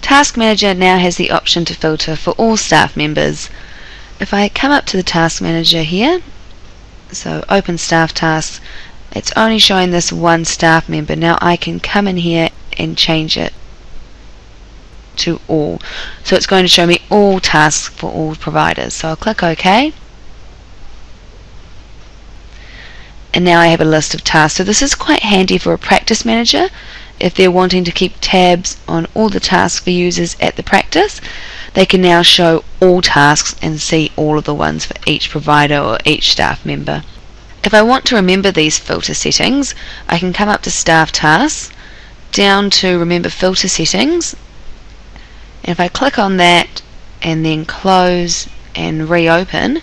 Task Manager now has the option to filter for all staff members. If I come up to the Task Manager here, so open staff tasks, it's only showing this one staff member. Now I can come in here and change it to all. So it's going to show me all tasks for all providers. So I'll click OK. And now I have a list of tasks. So this is quite handy for a practice manager if they're wanting to keep tabs on all the tasks for users at the practice. They can now show all tasks and see all of the ones for each provider or each staff member. If I want to remember these filter settings, I can come up to Staff Tasks, down to Remember Filter Settings, and if I click on that and then close and reopen,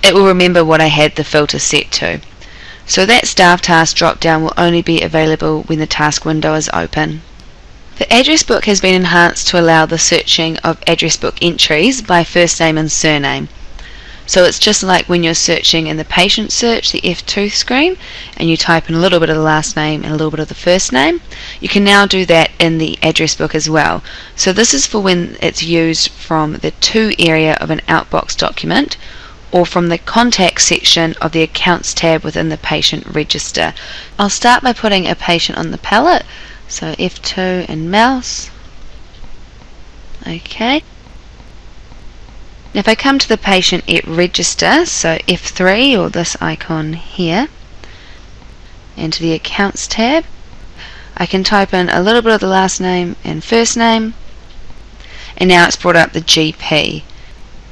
it will remember what I had the filter set to. So that Staff Task drop down will only be available when the task window is open. The address book has been enhanced to allow the searching of address book entries by first name and surname. So it's just like when you're searching in the patient search, the F2 screen, and you type in a little bit of the last name and a little bit of the first name. You can now do that in the address book as well. So this is for when it's used from the To area of an outbox document, or from the Contacts section of the Accounts tab within the patient register. I'll start by putting a patient on the palette, so F2 and mouse. Okay. Now if I come to the patient at register, so F3 or this icon here, and to the Accounts tab, I can type in a little bit of the last name and first name, and now it's brought up the GP.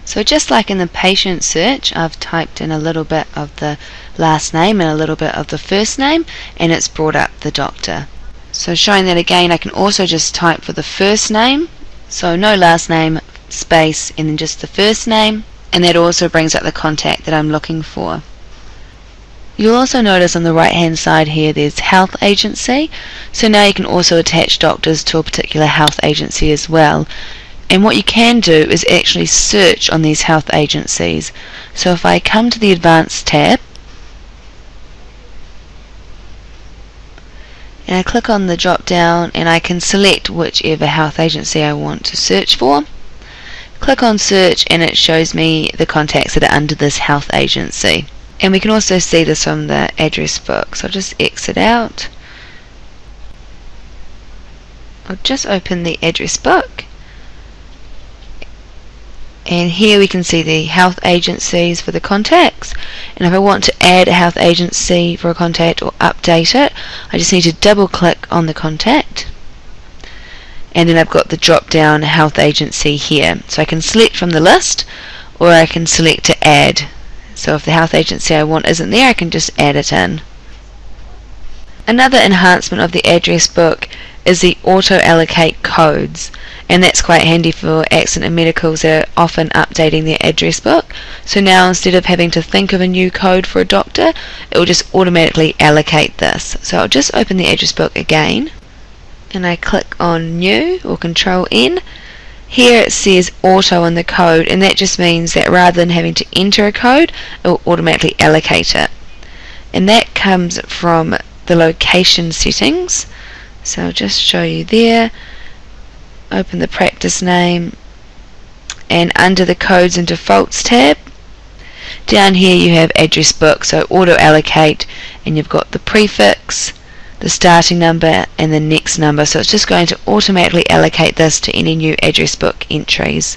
So just like in the patient search, I've typed in a little bit of the last name and a little bit of the first name, and it's brought up the doctor. So showing that again, I can also just type for the first name, so no last name, space, and then just the first name, and that also brings up the contact that I'm looking for. You'll also notice on the right hand side here there's health agency, so now you can also attach doctors to a particular health agency as well. And what you can do is actually search on these health agencies. So if I come to the Advanced tab and I click on the drop down, and I can select whichever health agency I want to search for. Click on search and it shows me the contacts that are under this health agency. And we can also see this from the address book. So I'll just exit out. I'll just open the address book. And here we can see the health agencies for the contacts, and if I want to add a health agency for a contact or update it, I just need to double click on the contact, and then I've got the drop down health agency here. So I can select from the list, or I can select to add. So if the health agency I want isn't there, I can just add it in. Another enhancement of the address book is the auto allocate codes, and that's quite handy for accident and medicals that are often updating their address book. So now instead of having to think of a new code for a doctor, it will just automatically allocate this. So I'll just open the address book again, and I click on new or Control N. Here it says auto in the code, and that just means that rather than having to enter a code, it will automatically allocate it. And that comes from the location settings. So I'll just show you there. Open the practice name, and under the codes and defaults tab, down here you have address book, so auto allocate, and you've got the prefix, the starting number, and the next number. So it's just going to automatically allocate this to any new address book entries.